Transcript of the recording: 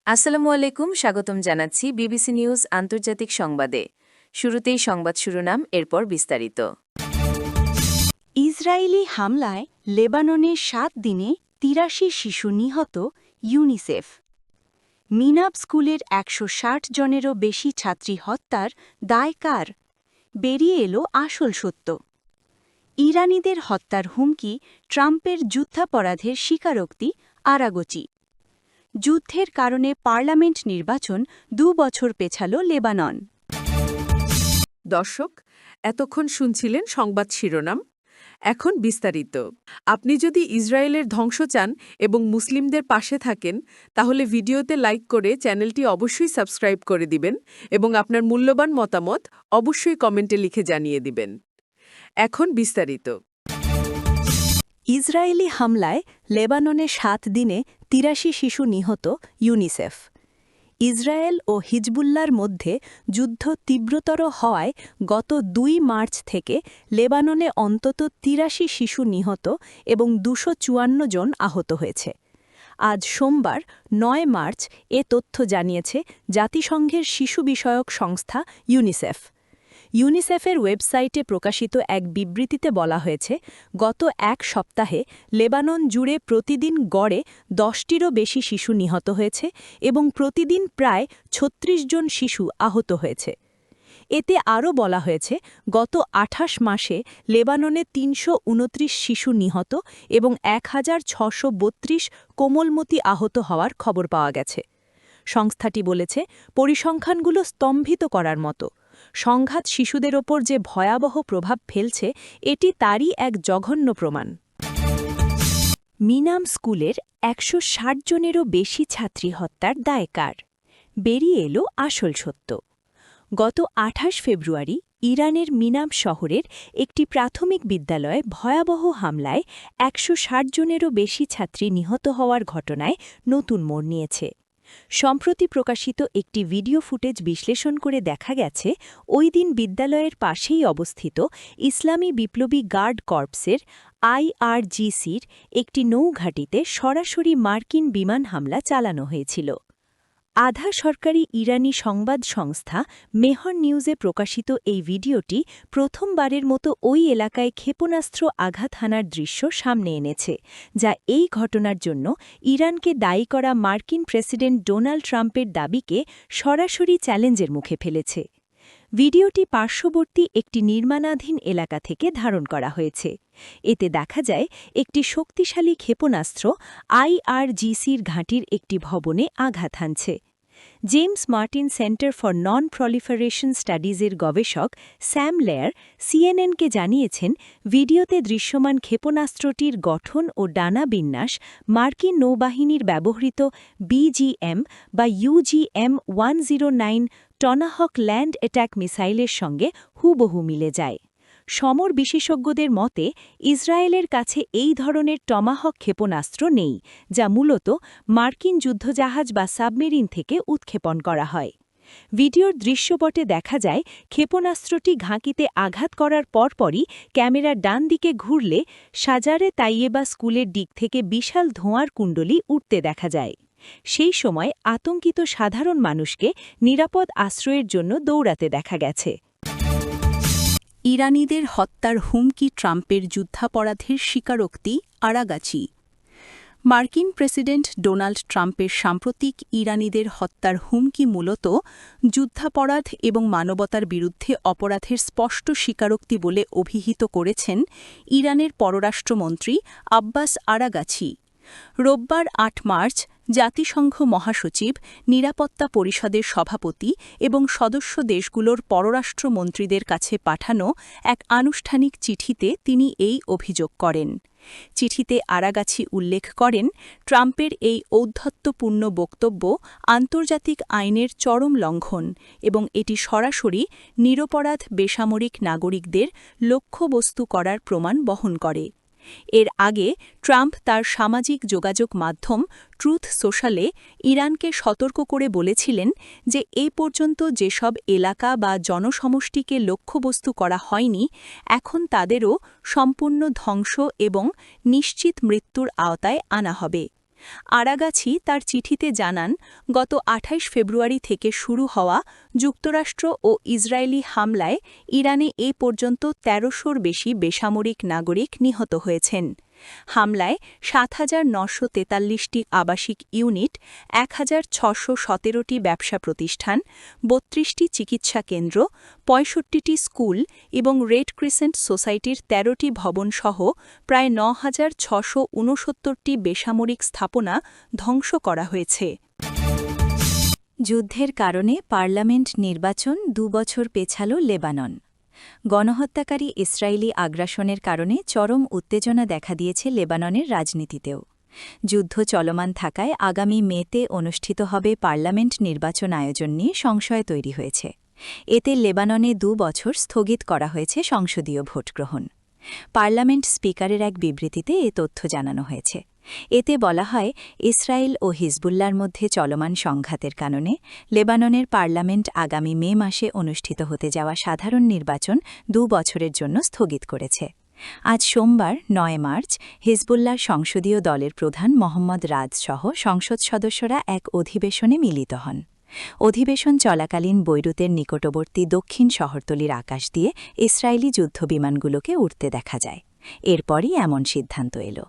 আসসালামু আলাইকুম, স্বাগতম জানাচ্ছি বিবিসি নিউজ আন্তর্জাতিক সংবাদে। শুরুতেই সংবাদ শিরোনাম, এরপর বিস্তারিত। ইসরায়েলি হামলায় লেবাননে ৭ দিনে ৮৩ শিশু নিহত, ইউনিসেফ। মিনাব স্কুলের ১৬০ জনেরও বেশি ছাত্রী হত্যার দায় কার? বেরিয়ে এলো আসল সত্য। ইরানিদের হত্যার হুমকি, ট্রাম্পের যুদ্ধাপরাধের স্বীকারোক্তি, আরাগোচি। যুদ্ধের কারণে পার্লামেন্ট নির্বাচন ২ বছর পেছাল লেবানন। দর্শক, এতক্ষণ শুনছিলেন সংবাদ শিরোনাম। এখন বিস্তারিত। আপনি যদি ইসরায়েলের ধ্বংস চান এবং মুসলিমদের পাশে থাকেন, তাহলে ভিডিওতে লাইক করে চ্যানেলটি অবশ্যই সাবস্ক্রাইব করে দিবেন এবং আপনার মূল্যবান মতামত অবশ্যই কমেন্টে লিখে জানিয়ে দিবেন। এখন বিস্তারিত। ইসরায়েলি হামলায় লেবাননে ৭ দিনে ৮৩ শিশু নিহত, ইউনিসেফ। ইসরায়েল ও হিজবুল্লার মধ্যে যুদ্ধ তীব্রতর হওয়ায় গত ২ মার্চ থেকে লেবাননে অন্তত ৮৩ শিশু নিহত এবং ২৫৪ জন আহত হয়েছে। আজ সোমবার ৯ মার্চ এ তথ্য জানিয়েছে জাতিসংঘের শিশু বিষয়ক সংস্থা ইউনিসেফ। ইউনিসেফের ওয়েবসাইটে প্রকাশিত এক বিবৃতিতে বলা হয়েছে, গত এক সপ্তাহে লেবানন জুড়ে প্রতিদিন গড়ে ১০টিরও বেশি শিশু নিহত হয়েছে এবং প্রতিদিন প্রায় ৩৬ জন শিশু আহত হয়েছে। এতে আরও বলা হয়েছে, গত ২৮ মাসে লেবাননে ৩২৯ শিশু নিহত এবং ১৬৩২ কোমলমতি আহত হওয়ার খবর পাওয়া গেছে। সংস্থাটি বলেছে, পরিসংখ্যানগুলো স্তম্ভিত করার মতো। সংঘাত শিশুদের ওপর যে ভয়াবহ প্রভাব ফেলছে, এটি তারই এক জঘন্য প্রমাণ। মিনাম স্কুলের ১৬০ জনেরও বেশি ছাত্রী হত্যার দায় কার? বেরিয়ে এলো আসল সত্য। গত ২৮ ফেব্রুয়ারি ইরানের মিনাম শহরের একটি প্রাথমিক বিদ্যালয়ে ভয়াবহ হামলায় ১৬০ জনেরও বেশি ছাত্রী নিহত হওয়ার ঘটনায় নতুন মোড় নিয়েছে। সম্প্রতি প্রকাশিত একটি ভিডিও ফুটেজ বিশ্লেষণ করে দেখা গেছে, ওই দিন বিদ্যালয়ের পাশেই অবস্থিত ইসলামী বিপ্লবী গার্ড কর্পসের IRGCর একটি নৌঘাঁটিতে সরাসরি মার্কিন বিমান হামলা চালানো হয়েছিল। আধা সরকারি ইরানি সংবাদ সংস্থা মেহর নিউজে প্রকাশিত এই ভিডিওটি প্রথমবারের মতো ওই এলাকায় ক্ষেপণাস্ত্র আঘাত হানার দৃশ্য সামনে এনেছে, যা এই ঘটনার জন্য ইরানকে দায়ী করা মার্কিন প্রেসিডেন্ট ডোনাল্ড ট্রাম্পের দাবিকে সরাসরি চ্যালেঞ্জের মুখে ফেলেছে। ভিডিওটি পার্শ্ববর্তী একটি নির্মাণাধীন এলাকা থেকে ধারণ করা হয়েছে। এতে দেখা যায়, একটি শক্তিশালী ক্ষেপণাস্ত্র IRGCর ঘাঁটির একটি ভবনে আঘাত হানছে। James Martin Center for non proliferation স্টাডিজের গবেষক স্যাম লেয়ার সিএনএনকে জানিয়েছেন, ভিডিওতে দৃশ্যমান ক্ষেপণাস্ত্রটির গঠন ও ডানা বিন্যাস মার্কিন নৌবাহিনীর ব্যবহৃত BGM বা UGM-109 টনাহক ল্যান্ড অ্যাটাক মিসাইলের সঙ্গে হুবহু মিলে যায়। সমর বিশেষজ্ঞদের মতে, ইসরায়েলের কাছে এই ধরনের টমাহক ক্ষেপণাস্ত্র নেই, যা মূলত মার্কিন যুদ্ধজাহাজ বা সাবমেরিন থেকে উৎক্ষেপণ করা হয়। ভিডিওর দৃশ্যপটে দেখা যায়, ক্ষেপণাস্ত্রটি ঘাঁকিতে আঘাত করার পরপরই ক্যামেরার ডান দিকে ঘুরলে সাজারে তাইয়েবা স্কুলের দিক থেকে বিশাল ধোঁয়ার কুণ্ডলী উঠতে দেখা যায়। সেই সময় আতঙ্কিত সাধারণ মানুষকে নিরাপদ আশ্রয়ের জন্য দৌড়াতে দেখা গেছে। ইরানিদের হত্যার হুমকি, ট্রাম্পের যুদ্ধাপরাধের স্বীকারোক্তি, আরাগাচি। মার্কিন প্রেসিডেন্ট ডোনাল্ড ট্রাম্পের সাম্প্রতিক ইরানিদের হত্যার হুমকি মূলত যুদ্ধাপরাধ এবং মানবতার বিরুদ্ধে অপরাধের স্পষ্ট স্বীকারোক্তি বলে অভিহিত করেছেন ইরানের পররাষ্ট্রমন্ত্রী আব্বাস আরাগাচি। রোববার ৮ মার্চ জাতিসংঘ মহাসচিব, নিরাপত্তা পরিষদের সভাপতি এবং সদস্য দেশগুলোর পররাষ্ট্রমন্ত্রীদের কাছে পাঠানো এক আনুষ্ঠানিক চিঠিতে তিনি এই অভিযোগ করেন। চিঠিতে আরাগাচি উল্লেখ করেন, ট্রাম্পের এই ঔদ্ধত্যপূর্ণ বক্তব্য আন্তর্জাতিক আইনের চরম লঙ্ঘন এবং এটি সরাসরি নিরপরাধ বেসামরিক নাগরিকদের লক্ষ্যবস্তু করার প্রমাণ বহন করে। এর আগে ট্রাম্প তার সামাজিক যোগাযোগ মাধ্যম ট্রুথ সোশ্যালে ইরানকে সতর্ক করে বলেছিলেন যে এ পর্যন্ত যেসব এলাকা বা জনসমষ্টিকে লক্ষ্যবস্তু করা হয়নি, এখন তাদেরও সম্পূর্ণ ধ্বংস এবং নিশ্চিত মৃত্যুর আওতায় আনা হবে। আরাগাছি তার চিঠিতে জানান, গত ২৮ ফেব্রুয়ারি থেকে শুরু হওয়া যুক্তরাষ্ট্র ও ইসরায়েলি হামলায় ইরানে এ পর্যন্ত ১৩০০-র বেশি বেসামরিক নাগরিক নিহত হয়েছেন। হামলায় ৭,৯৪৩টি আবাসিক ইউনিট, ১,৬১৭টি ব্যবসা প্রতিষ্ঠান, ৩২টি চিকিৎসা কেন্দ্র, ৬৫টি স্কুল এবং রেড ক্রিসেন্ট সোসাইটির ১৩টি ভবনসহ প্রায় ৯,৬৬৯টি বেসামরিক স্থাপনা ধ্বংস করা হয়েছে। যুদ্ধের কারণে পার্লামেন্ট নির্বাচন ২ বছর পেছাল লেবানন। গণহত্যাকারী ইসরায়েলি আগ্রাসনের কারণে চরম উত্তেজনা দেখা দিয়েছে লেবাননের রাজনীতিতেও। যুদ্ধ চলমান থাকায় আগামী মেতে অনুষ্ঠিত হবে পার্লামেন্ট নির্বাচন আয়োজন নিয়ে সংশয় তৈরি হয়েছে। এতে লেবাননে ২ বছর স্থগিত করা হয়েছে সংসদীয় ভোটগ্রহণ। পার্লামেন্ট স্পিকারের এক বিবৃতিতে এ তথ্য জানানো হয়েছে। এতে বলা হয়, ইসরায়েল ও হিজবুল্লার মধ্যে চলমান সংঘাতের কারণে লেবাননের পার্লামেন্ট আগামী মে মাসে অনুষ্ঠিত হতে যাওয়া সাধারণ নির্বাচন ২ বছরের জন্য স্থগিত করেছে। আজ সোমবার ৯ মার্চ হিজবুল্লাহর সংসদীয় দলের প্রধান মোহাম্মদ রাজ সহ সংসদ সদস্যরা এক অধিবেশনে মিলিত হন। অধিবেশন চলাকালীন বৈরুতের নিকটবর্তী দক্ষিণ শহরতলির আকাশ দিয়ে ইসরায়েলি যুদ্ধবিমানগুলোকে উড়তে দেখা যায়। এরপরই এমন সিদ্ধান্ত এলো।